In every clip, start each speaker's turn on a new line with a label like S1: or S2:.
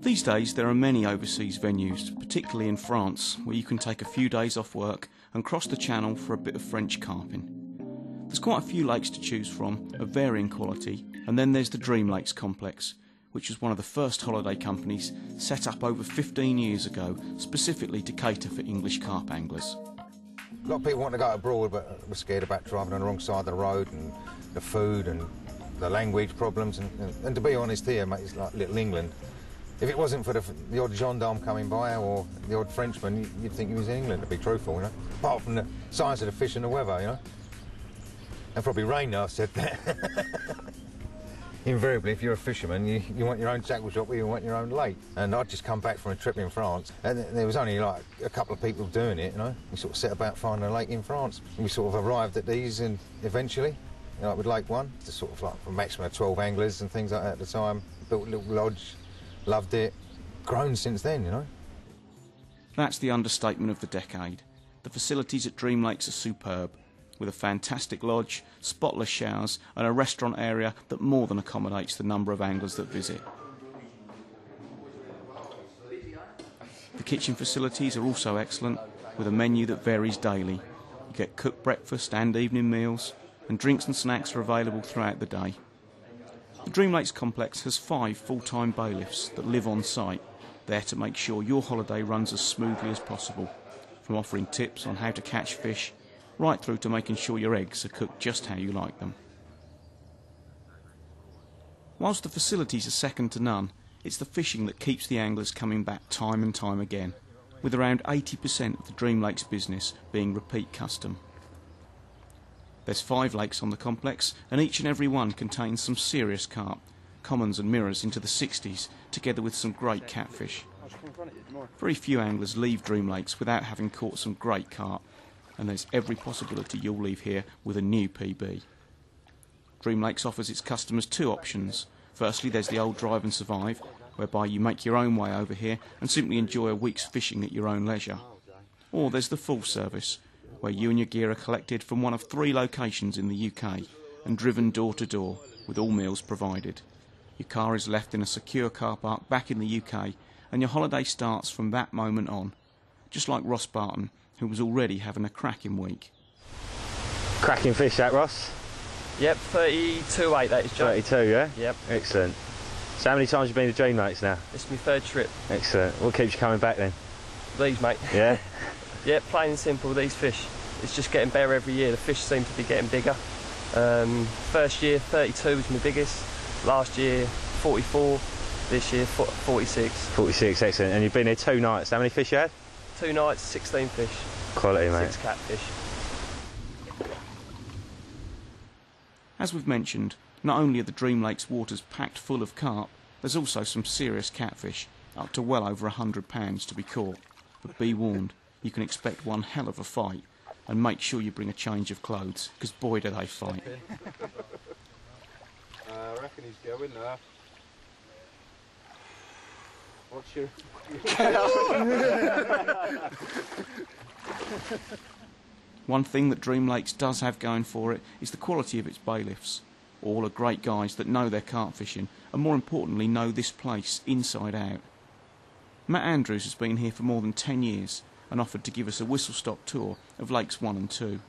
S1: These days there are many overseas venues, particularly in France, where you can take a few days off work and cross the channel for a bit of French carping. There's quite a few lakes to choose from, of varying quality, and then there's the DreamLakes complex, which was one of the first holiday companies set up over 15 years ago, specifically to cater for English carp anglers.
S2: A lot of people want to go abroad, but we're scared about driving on the wrong side of the road and the food and the language problems. And to be honest here, mate, it's like little England. If it wasn't for the odd gendarme coming by or the odd Frenchman, you'd think he was in England, to be truthful, you know? Apart from the size of the fish and the weather, you know? And probably rain now, I've said that. Invariably, if you're a fisherman, you want your own tackle shop or you want your own lake. And I'd just come back from a trip in France, and there was only like a couple of people doing it, you know? We sort of set about finding a lake in France. And we sort of arrived at these, and eventually, you know, like with Lake One, to sort of like a maximum of 12 anglers and things like that at the time. Built a little lodge. Loved it. Grown since then, you know.
S1: That's the understatement of the decade. The facilities at DreamLakes are superb, with a fantastic lodge, spotless showers and a restaurant area that more than accommodates the number of anglers that visit. The kitchen facilities are also excellent, with a menu that varies daily. You get cooked breakfast and evening meals, and drinks and snacks are available throughout the day. The DreamLakes complex has 5 full-time bailiffs that live on site, there to make sure your holiday runs as smoothly as possible, from offering tips on how to catch fish, right through to making sure your eggs are cooked just how you like them. Whilst the facilities are second to none, it's the fishing that keeps the anglers coming back time and time again, with around 80% of the DreamLakes business being repeat custom. There's 5 lakes on the complex, and each and every one contains some serious carp, commons and mirrors into the 60s, together with some great catfish. Very few anglers leave DreamLakes without having caught some great carp, and there's every possibility you'll leave here with a new PB. DreamLakes offers its customers 2 options. Firstly, there's the old drive and survive, whereby you make your own way over here and simply enjoy a week's fishing at your own leisure. Or there's the full service, where you and your gear are collected from one of 3 locations in the UK and driven door to door, with all meals provided. Your car is left in a secure car park back in the UK, and your holiday starts from that moment on, just like Ross Barton, who was already having a cracking week.
S3: Cracking fish, that, Ross?
S4: Yep, 32.8 that is, John.
S3: 32, yeah?
S4: Yep.
S3: Excellent. So how many times have you been to DreamLakes now?
S4: It's my 3rd trip.
S3: Excellent. What keeps you coming back then?
S4: These, mate.
S3: Yeah?
S4: Yeah, plain and simple, these fish. It's just getting better every year. The fish seem to be getting bigger. First year, 32 was my biggest. Last year, 44. This year, 46.
S3: 46, excellent. And you've been here 2 nights. How many fish you had?
S4: 2 nights, 16 fish.
S3: Quality, mate.
S4: 6 catfish.
S1: As we've mentioned, not only are the DreamLakes waters packed full of carp, there's also some serious catfish, up to well over £100 to be caught. But be warned, you can expect one hell of a fight, and make sure you bring a change of clothes, because boy do they fight.
S5: I reckon he's going there. What's your...
S1: One thing that DreamLakes does have going for it is the quality of its bailiffs. All are great guys that know their carp fishing, and more importantly know this place inside out. Matt Andrews has been here for more than 10 years, and offered to give us a whistle-stop tour of Lakes 1 and 2.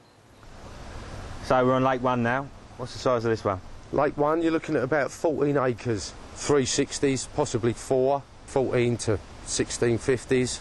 S3: So we're on Lake 1 now. What's the size of this one?
S6: Lake 1, you're looking at about 14 acres, 360s, possibly 4, 14 to 1650s,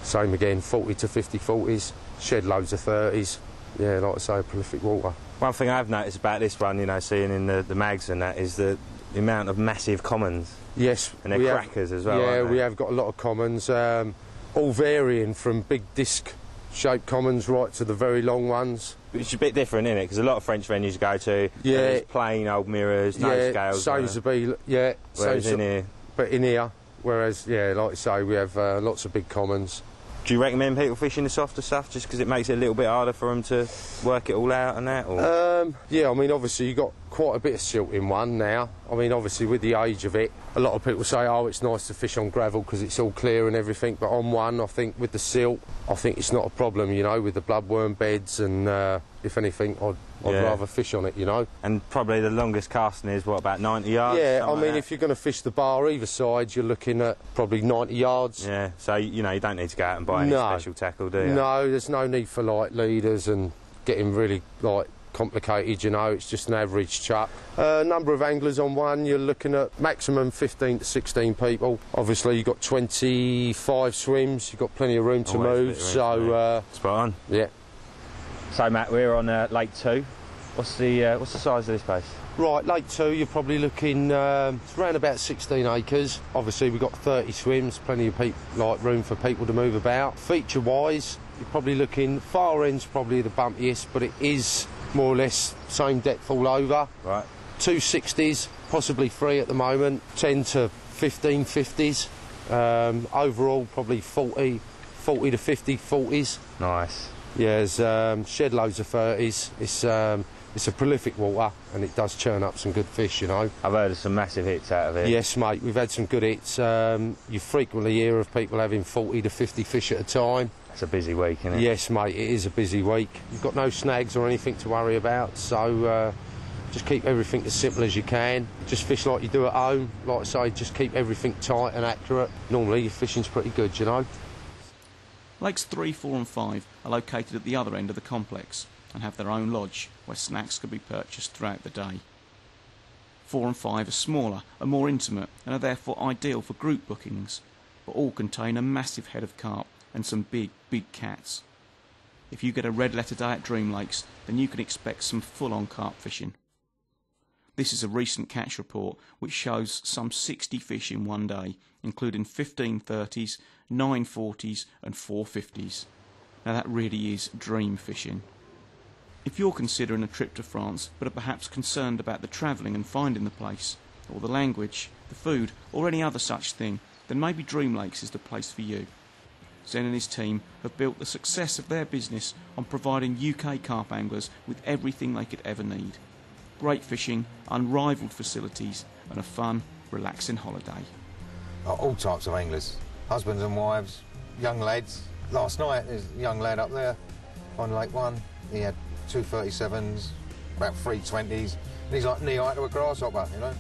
S6: same again, 40 to 5040s, shed loads of 30s. Yeah, like I say, prolific water.
S3: One thing I've noticed about this one, you know, seeing in the mags and that, is the amount of massive commons.
S6: Yes.
S3: And they're crackers as well,
S6: yeah,
S3: aren't they?
S6: we have got a lot of commons, all varying from big disc-shaped commons right to the very long ones.
S3: Which is a bit different, isn't it? Because a lot of French venues you go to, there's plain old mirrors, no scales.
S6: Seems to be, yeah.
S3: Whereas in here...
S6: But in here, whereas, yeah, like I say, we have lots of big commons.
S3: Do you recommend people fishing the softer stuff just because it makes it a little bit harder for them to work it all out and that? Or?
S6: Yeah, I mean, obviously you've got quite a bit of silt in one now. I mean, obviously with the age of it, a lot of people say, oh, it's nice to fish on gravel because it's all clear and everything, but on one, I think with the silt, I think it's not a problem, you know, with the bloodworm beds and If anything, I'd
S3: Yeah.
S6: rather fish on it, you know.
S3: And probably the longest casting is, what, about 90 yards?
S6: Yeah, I
S3: Something
S6: mean,
S3: like
S6: if you're going to fish the bar either side, you're looking at probably 90 yards.
S3: that. Yeah, so, you know, you don't need to go out and buy any
S6: No.
S3: special tackle, do you?
S6: No, there's no need for, like, leaders and getting really, like, complicated, you know. It's just an average chuck. Number of anglers on one, you're looking at maximum 15 to 16 people. Obviously, you've got 25 swims, you've got plenty of room to
S3: Always a
S6: move,
S3: bit of room
S6: so,
S3: to Spot on.
S6: yeah.
S3: So, Matt, we're on Lake 2. What's the size of this place?
S6: Right, Lake 2, you're probably looking it's around about 16 acres. Obviously, we've got 30 swims, plenty of room for people to move about. Feature-wise, you're probably looking, far end's probably the bumpiest, but it is more or less same depth all over.
S3: Right.
S6: 260s, possibly 3 at the moment, 10 to 15 50s. Overall, probably 40 to 50 40s.
S3: Nice.
S6: Yeah, there's shed loads of 30s. It's a prolific water and it does churn up some good fish, you know.
S3: I've heard of some massive hits out of it.
S6: Yes, mate, we've had some good hits. You frequently hear of people having 40 to 50 fish at a time.
S3: It's a busy week, isn't it?
S6: Yes, mate, it is a busy week. You've got no snags or anything to worry about, so just keep everything as simple as you can. Just fish like you do at home. Like I say, just keep everything tight and accurate. Normally your fishing's pretty good, you know.
S1: Lakes 3, 4 and 5 are located at the other end of the complex and have their own lodge where snacks can be purchased throughout the day. 4 and 5 are smaller and more intimate and are therefore ideal for group bookings, but all contain a massive head of carp and some big, big cats. If you get a red letter day at DreamLakes, then you can expect some full-on carp fishing. This is a recent catch report which shows some 60 fish in one day, including 15 30s, 9 40s and 4 50s. Now that really is dream fishing. If you're considering a trip to France but are perhaps concerned about the travelling and finding the place, or the language, the food or any other such thing, then maybe DreamLakes is the place for you. Zen and his team have built the success of their business on providing UK carp anglers with everything they could ever need. Great fishing, unrivalled facilities and a fun, relaxing holiday.
S2: All types of anglers, husbands and wives, young lads. Last night there's a young lad up there on Lake 1. He had 2 37s, about 3 20s. And he's like knee high to a grasshopper, you know.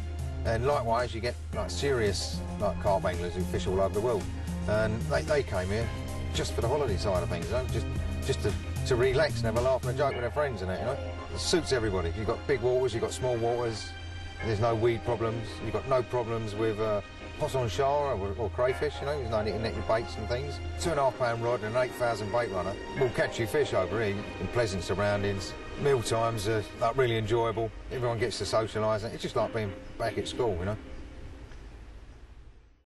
S2: And likewise you get like serious like carp anglers who fish all over the world. And they came here just for the holiday side of things, you know, just to relax and have a laugh and a joke with their friends and that, you know. It suits everybody. You've got big waters, you've got small waters, there's no weed problems, you've got no problems with poisson char or crayfish, you know, there's no need to net your baits and things. 2.5 pound rod and an 8,000 bait runner will catch you fish over here in pleasant surroundings. Meal times are like really enjoyable, everyone gets to socialise, it's just like being back at school, you know.